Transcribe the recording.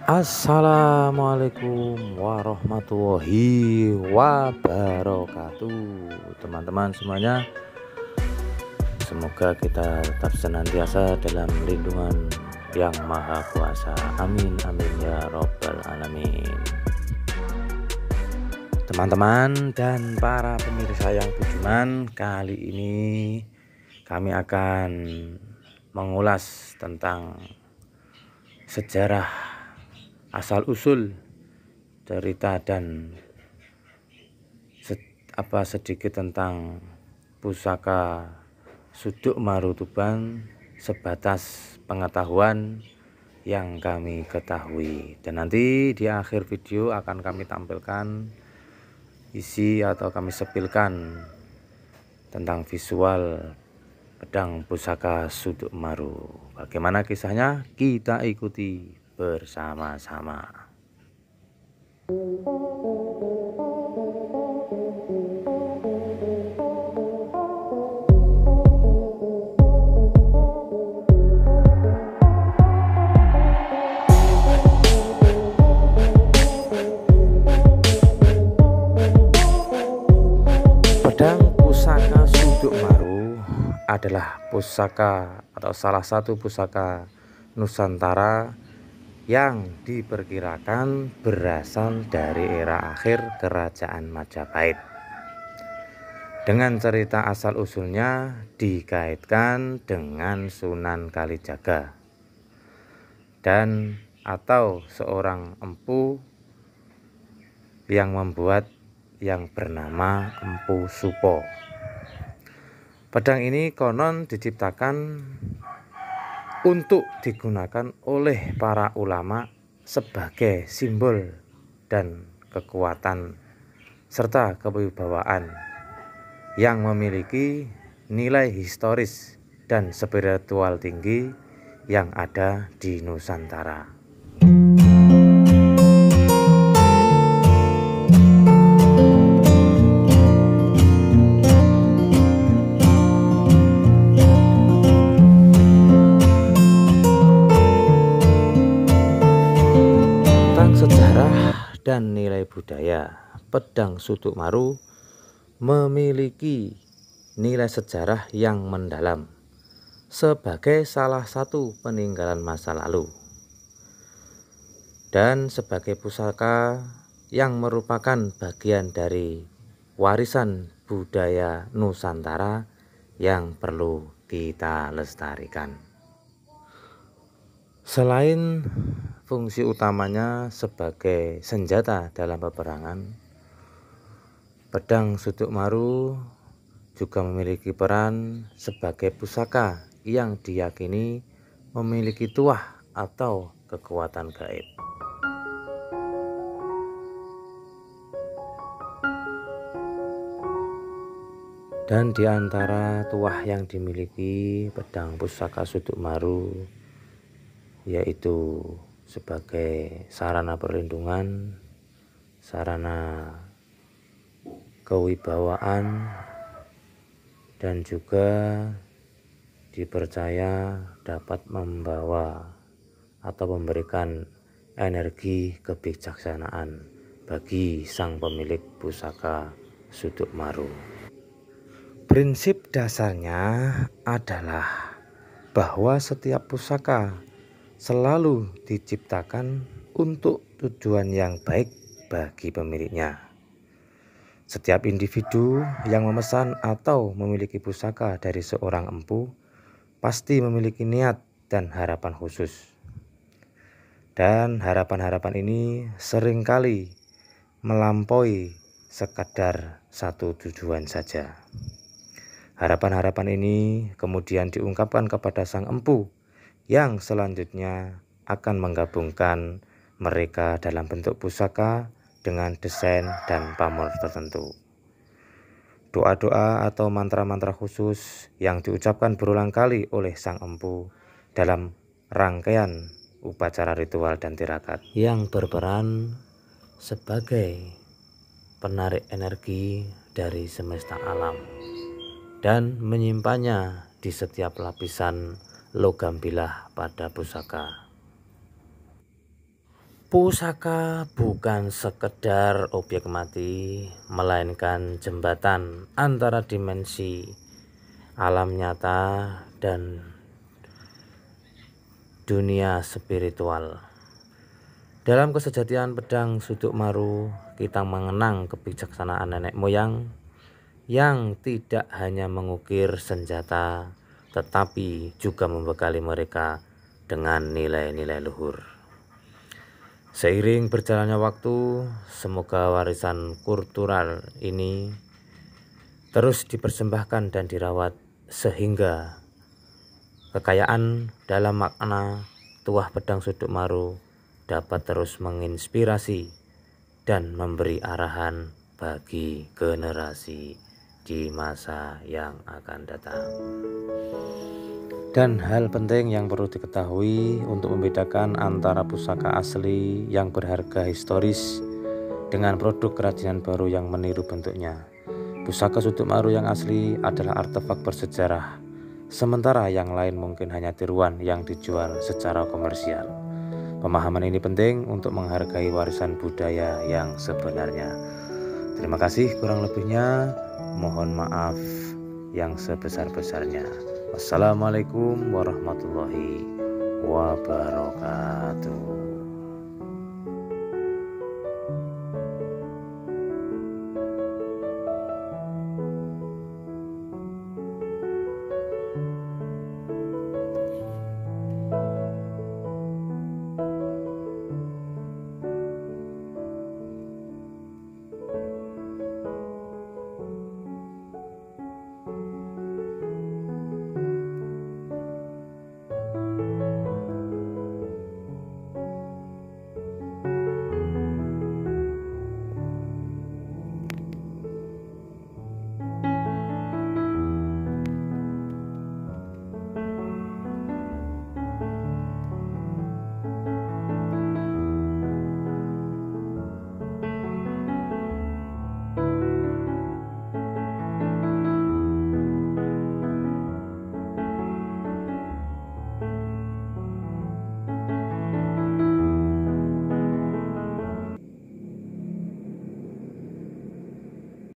Assalamualaikum warahmatullahi wabarakatuh, teman-teman semuanya. Semoga kita tetap senantiasa dalam lindungan yang maha kuasa. Amin amin ya robbal alamin. Teman-teman dan para pemirsa yang budiman, kali ini kami akan mengulas tentang sejarah asal-usul, cerita dan sedikit tentang pusaka Suduk Maru Tuban sebatas pengetahuan yang kami ketahui. Dan nanti di akhir video akan kami tampilkan isi atau kami sepilkan tentang visual pedang pusaka Suduk Maru. Bagaimana kisahnya? Kita ikuti bersama-sama. Pedang pusaka Suduk Maru adalah pusaka atau salah satu pusaka Nusantara yang diperkirakan berasal dari era akhir Kerajaan Majapahit. Dengan cerita asal-usulnya dikaitkan dengan Sunan Kalijaga dan atau seorang empu yang membuat yang bernama Empu Supo. Pedang ini konon diciptakan untuk digunakan oleh para ulama sebagai simbol dan kekuatan serta kewibawaan yang memiliki nilai historis dan spiritual tinggi yang ada di Nusantara. Sejarah dan nilai budaya, pedang Suduk Maru memiliki nilai sejarah yang mendalam sebagai salah satu peninggalan masa lalu dan sebagai pusaka yang merupakan bagian dari warisan budaya Nusantara yang perlu kita lestarikan. Selain fungsi utamanya sebagai senjata dalam peperangan, pedang Suduk Maru juga memiliki peran sebagai pusaka yang diyakini memiliki tuah atau kekuatan gaib. Dan di antara tuah yang dimiliki pedang pusaka Suduk Maru yaitu sebagai sarana perlindungan, sarana kewibawaan, dan juga dipercaya dapat membawa atau memberikan energi kebijaksanaan bagi sang pemilik pusaka Suduk Maru. Prinsip dasarnya adalah bahwa setiap pusaka selalu diciptakan untuk tujuan yang baik bagi pemiliknya. Setiap individu yang memesan atau memiliki pusaka dari seorang empu pasti memiliki niat dan harapan khusus. Dan harapan-harapan ini seringkali melampaui sekadar satu tujuan saja. Harapan-harapan ini kemudian diungkapkan kepada sang empu yang selanjutnya akan menggabungkan mereka dalam bentuk pusaka dengan desain dan pamor tertentu. Doa-doa atau mantra-mantra khusus yang diucapkan berulang kali oleh sang empu dalam rangkaian upacara ritual dan tirakat yang berperan sebagai penarik energi dari semesta alam dan menyimpannya di setiap lapisan logam bilah pada pusaka. Pusaka bukan sekedar objek mati, melainkan jembatan antara dimensi alam nyata dan dunia spiritual. Dalam kesejatian pedang Suduk Maru, kita mengenang kebijaksanaan nenek moyang yang tidak hanya mengukir senjata, tetapi juga membekali mereka dengan nilai-nilai luhur. Seiring berjalannya waktu, semoga warisan kultural ini terus dipersembahkan dan dirawat sehingga kekayaan dalam makna tuah pedang Suduk Maru dapat terus menginspirasi dan memberi arahan bagi generasi di masa yang akan datang. Dan hal penting yang perlu diketahui untuk membedakan antara pusaka asli yang berharga historis dengan produk kerajinan baru yang meniru bentuknya. Pusaka Suduk Maru yang asli adalah artefak bersejarah, sementara yang lain mungkin hanya tiruan yang dijual secara komersial. Pemahaman ini penting untuk menghargai warisan budaya yang sebenarnya. Terima kasih, kurang lebihnya mohon maaf yang sebesar-besarnya. Wassalamualaikum warahmatullahi wabarakatuh.